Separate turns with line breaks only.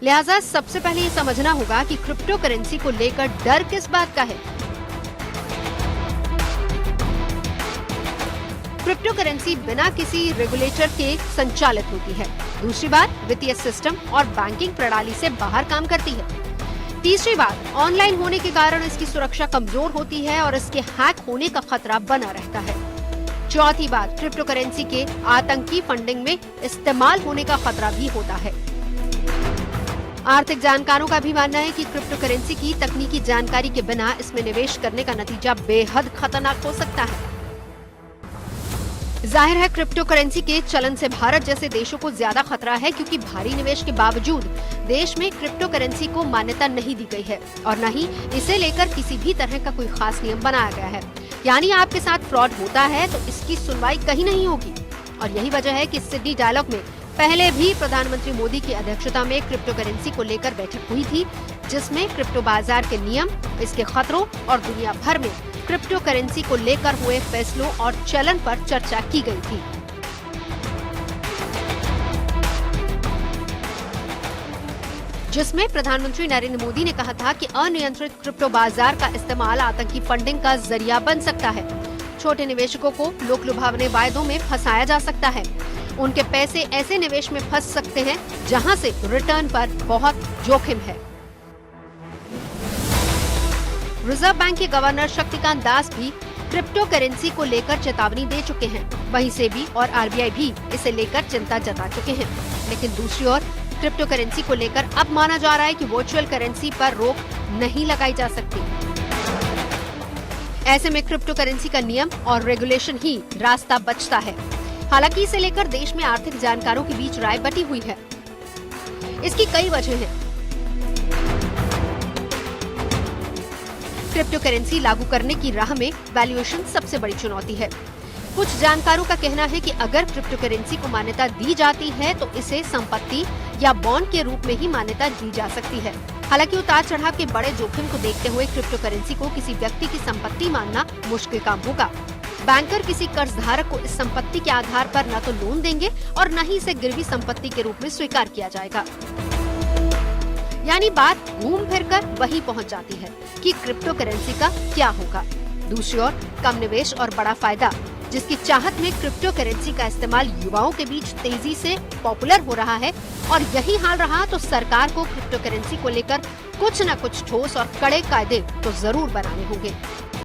लिहाजा सबसे पहले ये समझना होगा कि क्रिप्टो करेंसी को लेकर डर किस बात का है। क्रिप्टो करेंसी बिना किसी रेगुलेटर के संचालित होती है। दूसरी बात, वित्तीय सिस्टम और बैंकिंग प्रणाली से बाहर काम करती है। तीसरी बात, ऑनलाइन होने के कारण इसकी सुरक्षा कमजोर होती है और इसके हैक होने का खतरा बना रहता है। चौथी बात, क्रिप्टो करेंसी के आतंकी फंडिंग में इस्तेमाल होने का खतरा भी होता है। आर्थिक जानकारों का भी मानना है कि क्रिप्टो करेंसी की तकनीकी जानकारी के बिना इसमें निवेश करने का नतीजा बेहद खतरनाक हो सकता है। जाहिर है, क्रिप्टो करेंसी के चलन से भारत जैसे देशों को ज्यादा खतरा है, क्योंकि भारी निवेश के बावजूद देश में क्रिप्टो करेंसी को मान्यता नहीं दी गई है और न ही इसे लेकर किसी भी तरह का कोई खास नियम बनाया गया है। यानी आपके साथ फ्रॉड होता है तो इसकी सुनवाई कहीं नहीं होगी। और यही वजह है कि सिडनी डायलॉग में पहले भी प्रधानमंत्री मोदी की अध्यक्षता में क्रिप्टो करेंसी को लेकर बैठक हुई थी, जिसमें क्रिप्टो बाजार के नियम, इसके खतरों और दुनिया भर में क्रिप्टो करेंसी को लेकर हुए फैसलों और चलन पर चर्चा की गई थी। जिसमें प्रधानमंत्री नरेंद्र मोदी ने कहा था कि अनियंत्रित क्रिप्टो बाजार का इस्तेमाल आतंकी फंडिंग का जरिया बन सकता है। छोटे निवेशकों को लोक लुभावने वायदों में फंसाया जा सकता है। उनके पैसे ऐसे निवेश में फंस सकते हैं जहां से रिटर्न पर बहुत जोखिम है। रिजर्व बैंक के गवर्नर शक्तिकांत दास भी क्रिप्टो करेंसी को लेकर चेतावनी दे चुके हैं। वहीं सेबी और आरबीआई भी इसे लेकर चिंता जता चुके हैं। लेकिन दूसरी ओर क्रिप्टो करेंसी को लेकर अब माना जा रहा है कि वर्चुअल करेंसी पर रोक नहीं लगाई जा सकती। ऐसे में क्रिप्टो करेंसी का नियम और रेगुलेशन ही रास्ता बचता है। हालांकि इसे लेकर देश में आर्थिक जानकारों के बीच राय बटी हुई है। इसकी कई वजह हैं। क्रिप्टो करेंसी लागू करने की राह में वैल्यूएशन सबसे बड़ी चुनौती है। कुछ जानकारों का कहना है कि अगर क्रिप्टो करेंसी को मान्यता दी जाती है तो इसे संपत्ति या बॉन्ड के रूप में ही मान्यता दी जा सकती है। हालांकि उतार चढ़ाव के बड़े जोखिम को देखते हुए क्रिप्टो करेंसी को किसी व्यक्ति की संपत्ति मानना मुश्किल काम होगा। बैंकर किसी कर्जधारक को इस संपत्ति के आधार पर न तो लोन देंगे और न ही इसे गिरवी संपत्ति के रूप में स्वीकार किया जाएगा। यानी बात घूम फिर कर वही पहुंच जाती है कि क्रिप्टो करेंसी का क्या होगा। दूसरी ओर कम निवेश और बड़ा फायदा, जिसकी चाहत में क्रिप्टो करेंसी का इस्तेमाल युवाओं के बीच तेजी से पॉपुलर हो रहा है। और यही हाल रहा तो सरकार को क्रिप्टो करेंसी को लेकर कुछ न कुछ ठोस और कड़े कायदे तो जरूर बनाने होंगे।